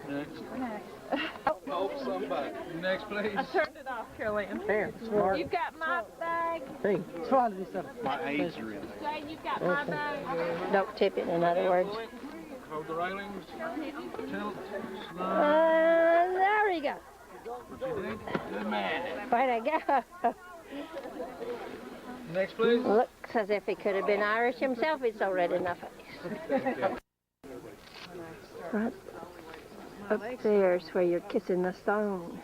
Next. Help somebody. Next, please. I turned it off, Carolyn. There, smart. You've got my bag. Hey, swallow this stuff. My aides are in there. Jane, you've got my bag. Don't tip it, in other words. Hold the railings. Tilt. Slide. There we go. What you did? Good man. Way to go. Next, please. Looks as if he could have been Irish himself. It's so red in the face. Right up there's where you're kissing the stone.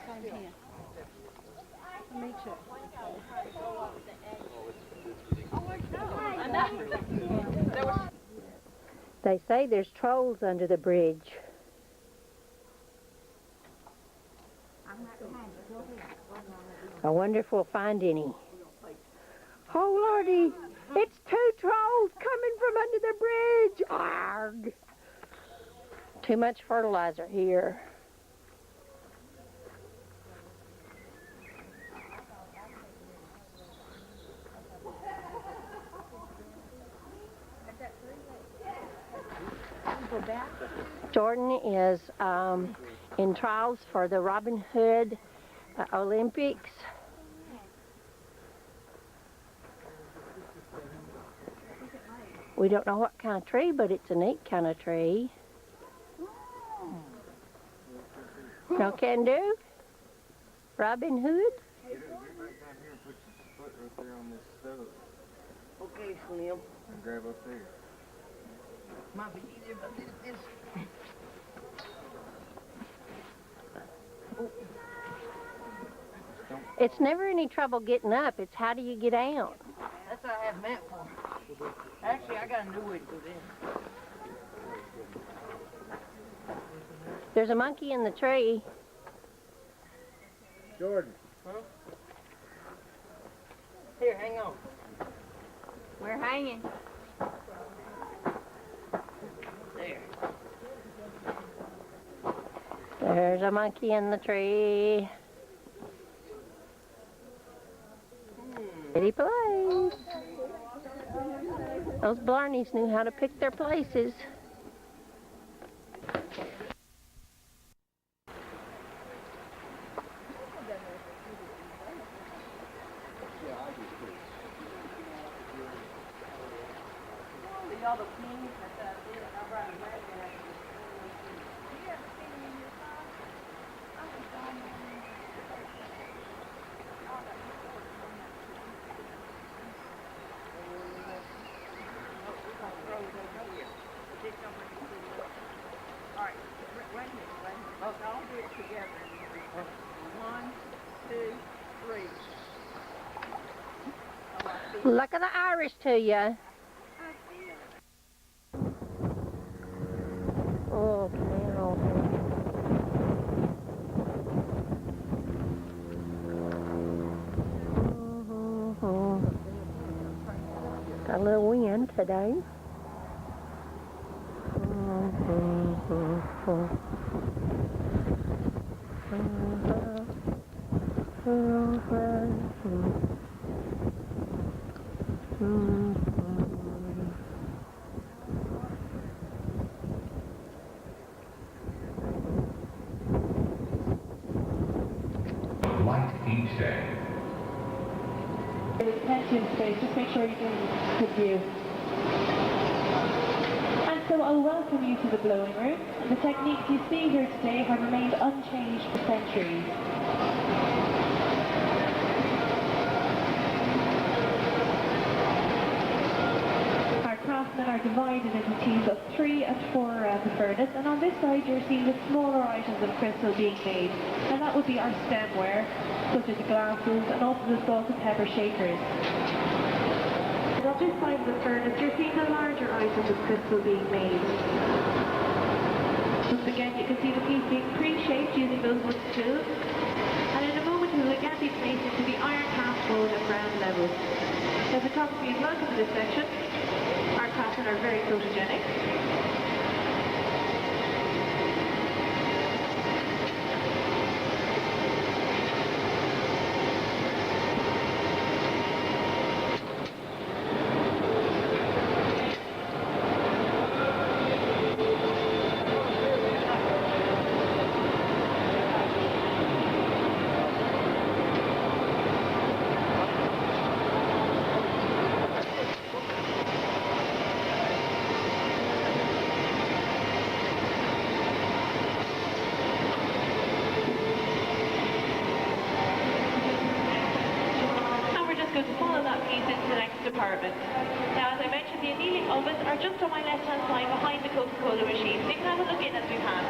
They say there's trolls under the bridge. I wonder if we'll find any. Oh, Lordy, it's 2 trolls coming from under the bridge. Arg. Too much fertilizer here. Jordan is in trials for the Robin Hood Olympics. We don't know what kind of tree, but it's a neat kind of tree. No can do? Robin Hood? Okay, Slim. Grab up there. Might be easier if I did this. It's never any trouble getting up. It's how do you get out? That's what I have meant for. Actually, I got a new way to do this. There's a monkey in the tree. Jordan. Huh? Here, hang on. We're hanging. There. There's a monkey in the tree. Pretty place. Those Blarneys knew how to pick their places. Luck of the Irish to you. Oh, cow. Got a little wind today. Light each day. There's plenty of space, just make sure you can good view. And so I'll welcome you to the blowing room. And the techniques you see here today have remained unchanged for centuries. Our craftsmen are divided into teams of 3 and 4 around the furnace, and on this side you're seeing the smaller items of crystal being made, and that would be our stemware, such as the glasses and also the salt and pepper shakers. And on this side of the furnace you're seeing the larger items of crystal being made. Once again you can see the piece being pre-shaped using those wood tools, and in a moment it will again be placed into the iron cast mold at ground level. The photography is welcome to this section. Our craftsmen are very photogenic. going to follow that piece into the next department. Now, as I mentioned, the annealing ovens are just on my left-hand side behind the Coca-Cola machine, so you can have a look in as we pass.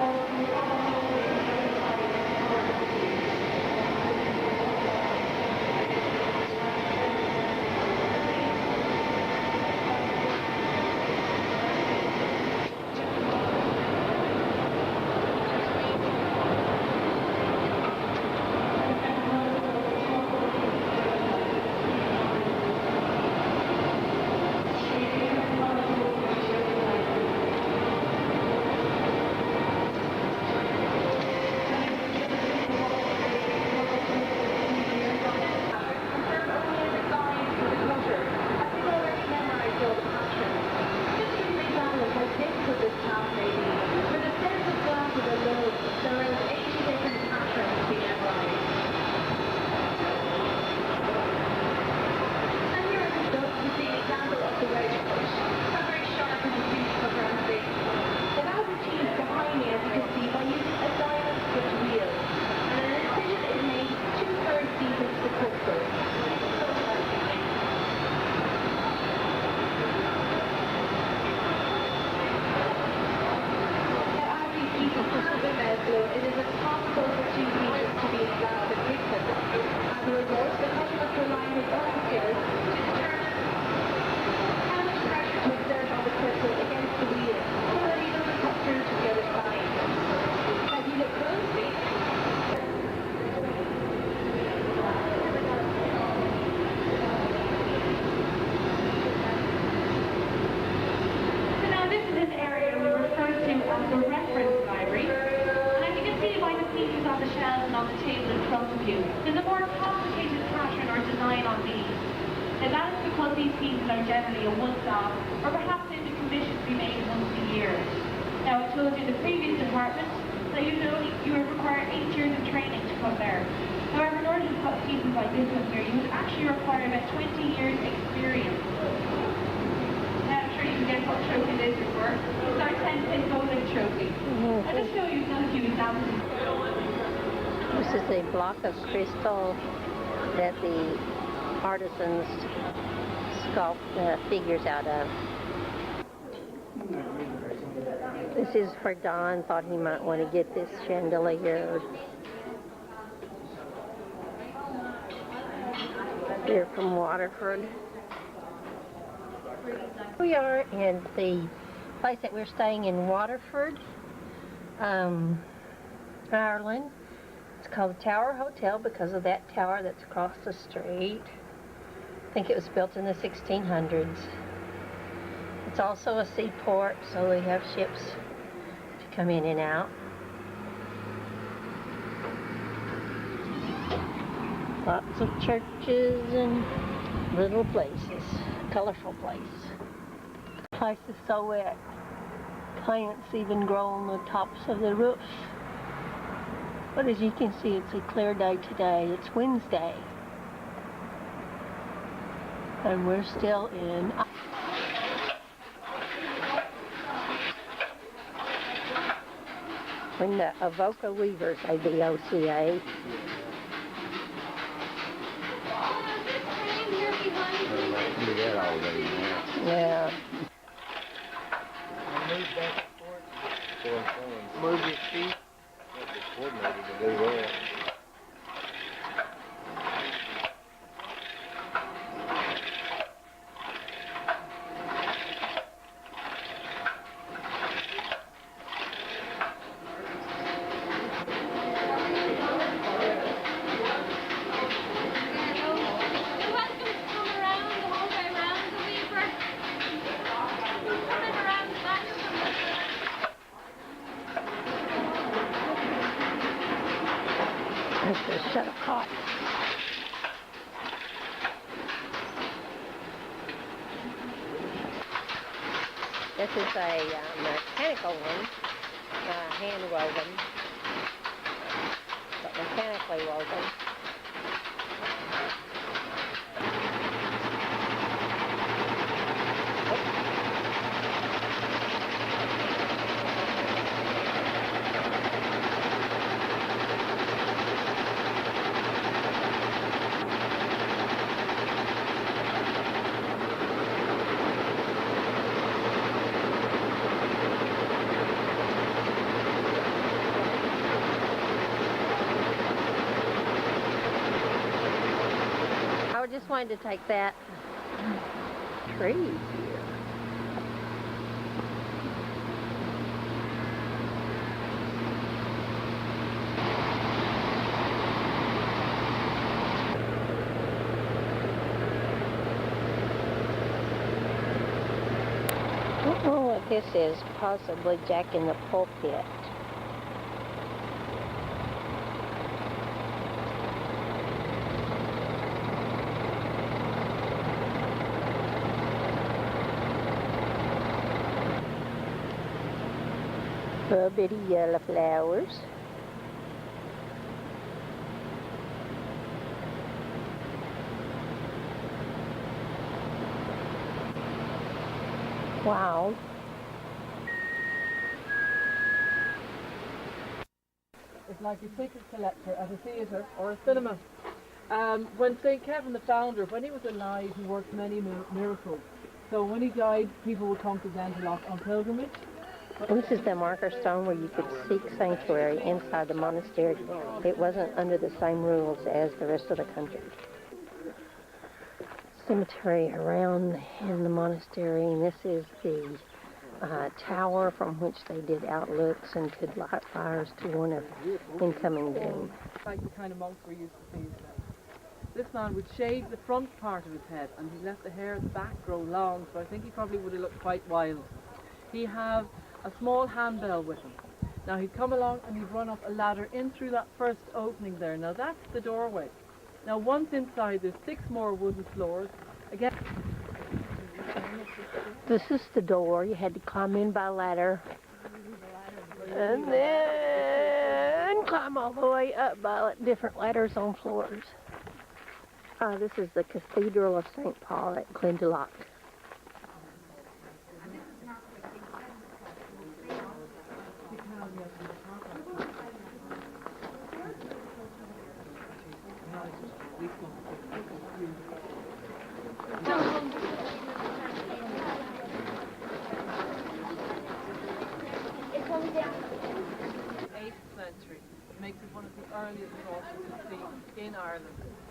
There's a more complicated pattern or design on these. And that is because these pieces are generally a once-off, or perhaps in the condition to be made once a year. Now, I told you in the previous department that you would require 8 years of training to come there. However, in order to put pieces like this one here, you would actually require about 20 years experience. Now, I'm sure you can get what trophy this is for. It's our 10th golden trophy. I'll just show you a few examples. This is a block of crystal that the artisans sculpt figures out of. This is where Don thought he might want to get this chandelier. They're from Waterford. We are in the place that we're staying in Waterford, Ireland. It's called the Tower Hotel because of that tower that's across the street. I think it was built in the 1600s. It's also a seaport, so they have ships to come in and out. Lots of churches and little places, colorful place. The place is so wet. Plants even grow on the tops of the roofs. But as you can see, it's a clear day today. It's Wednesday. And we're still in... when the Avoca Weavers, AVOCA. Do that already, man. Yeah. Move your feet. Coordinated to do that. It's a shuttlecock. This is a mechanical one, hand woven, but mechanically woven. just wanted to take that tree here. I don't know what this is, possibly Jack in the Pulpit. Little bitty yellow flowers. Wow. It's like a ticket collector at a theatre or a cinema. When St. Kevin, the founder, when he was alive, he worked many miracles. So when he died, people would come to Glendalough on pilgrimage. This is the marker stone where you could seek sanctuary inside the monastery. It wasn't under the same rules as the rest of the country. Cemetery around in the monastery, and this is the tower from which they did outlooks and could light fires to warn of incoming doom. Like the kind of monks we used to see. This man would shave the front part of his head and he let the hair at the back grow long, so I think he probably would have looked quite wild. He had a small handbell with him. Now he'd come along and he'd run up a ladder in through that first opening there. Now that's the doorway. Now once inside there's 6 more wooden floors. Again, This is the door. You had to climb in by ladder and then climb all the way up by different ladders on floors. This is the Cathedral of St. Paul at Glendalough. century. It makes it one of the earliest crosses you see in Ireland.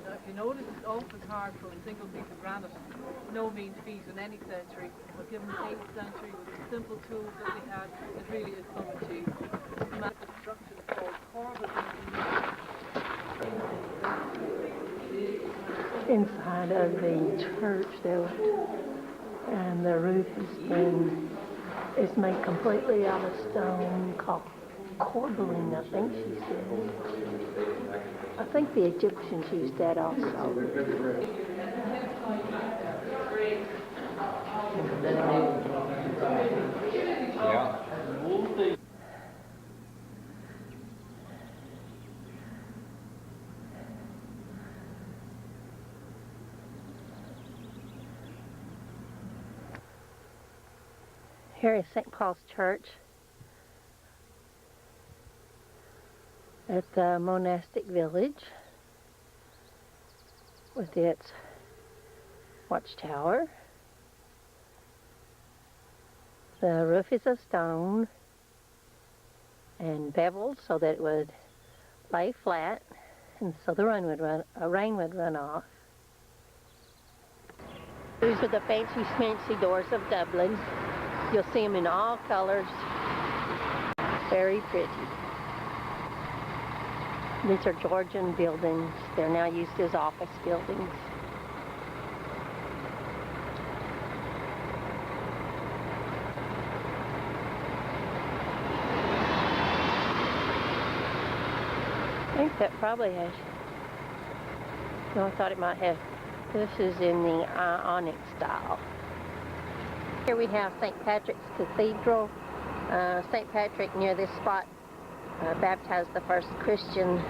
Now, if you notice, it's awfully hard from a single piece of granite. No mean feat in any century, but given the 8th century with the simple tools that they had, it really is some achievement. This massive structure is called Corbett. Inside of the church, though, and the roof is made completely out of stone called corbelline, I think she said. I think the Egyptians used that also. Yeah. Here is St. Paul's Church at the monastic village with its watchtower. The roof is of stone and beveled so that it would lay flat and so the rain would run off. These are the fancy doors of Dublin. You'll see them in all colors. Very pretty. These are Georgian buildings. They're now used as office buildings. I think that probably has, no, I thought it might have, this is in the Ionic style. Here we have St. Patrick's Cathedral. St. Patrick, near this spot, baptized the first Christian.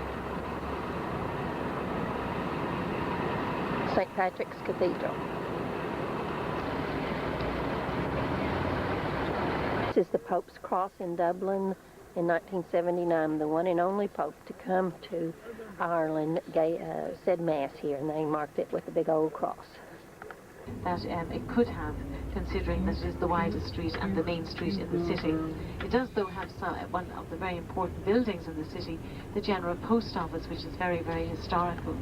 St. Patrick's Cathedral. This is the Pope's Cross in Dublin in 1979. The one and only Pope to come to Ireland said Mass here, and they marked it with a big old cross. That it could have, considering that it is the widest street and the main street in the city. It does, though, have one of the very important buildings in the city, the General Post Office, which is very, very historical.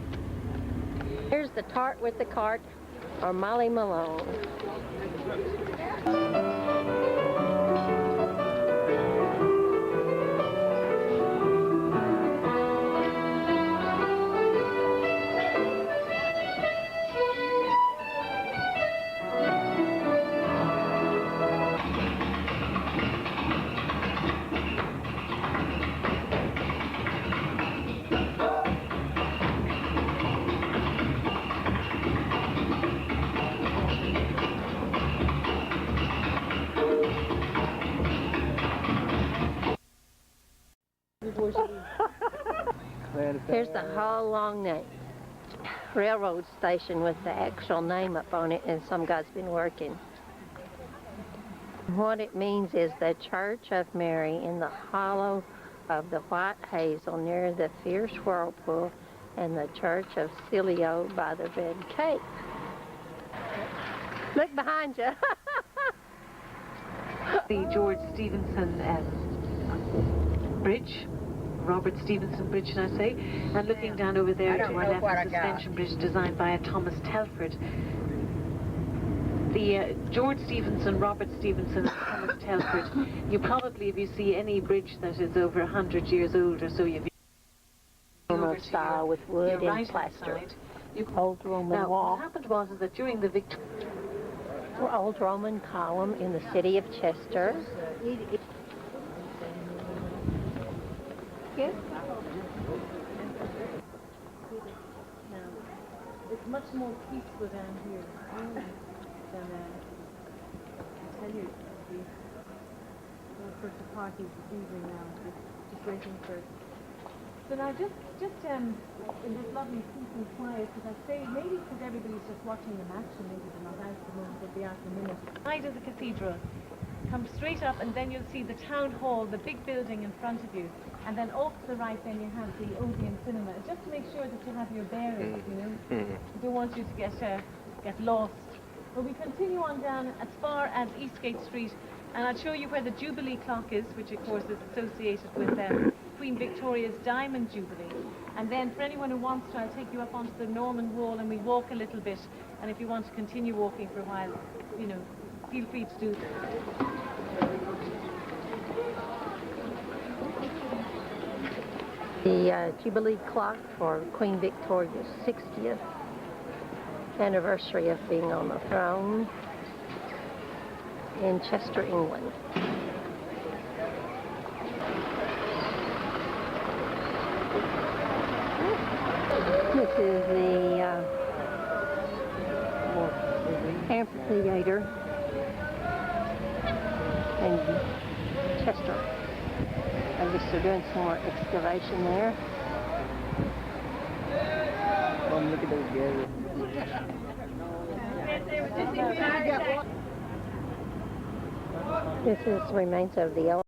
Here's the tart with the cart, or Molly Malone. Here's the whole long name. Railroad station with the actual name up on it, and some guy's been working. What it means is the Church of Mary in the hollow of the White Hazel near the Fierce Whirlpool, and the Church of Silio by the Red Cape. Look behind you. The George Stephenson Bridge, Robert Stephenson Bridge, should I say, and looking down over there to our left, the suspension bridge designed by Thomas Telford. The George Stephenson, Robert Stephenson, and Thomas Telford, you probably, if you see any bridge that is over 100 years old or so, you've Roman style with wood and right plaster. side. Old Roman Now, wall. what happened was is that during the Old Roman column in the city of Chester. Yes. It's much more peaceful down here than I tell you. All sorts of parties this evening now, just waiting for it. So now just in this lovely peace and quiet, because I say maybe because everybody's just watching the match and maybe they're not out at the moment, they'll be out in a minute. Side of the cathedral, come straight up and then you'll see the town hall, the big building in front of you, and then off to the right then you have the Odeon Cinema, just to make sure that you have your bearings, you know. We don't want you to get lost. But we continue on down as far as Eastgate Street, and I'll show you where the Jubilee clock is, which of course is associated with Queen Victoria's Diamond Jubilee. And then for anyone who wants to, I'll take you up onto the Norman Wall and we walk a little bit. And if you want to continue walking for a while, you know, feel free to do so. The Jubilee clock for Queen Victoria's 60th anniversary of being on the throne in Chester, England. This is the amphitheater in Chester. I guess they're doing some more excavation there. Look at those guys. This is remains of the old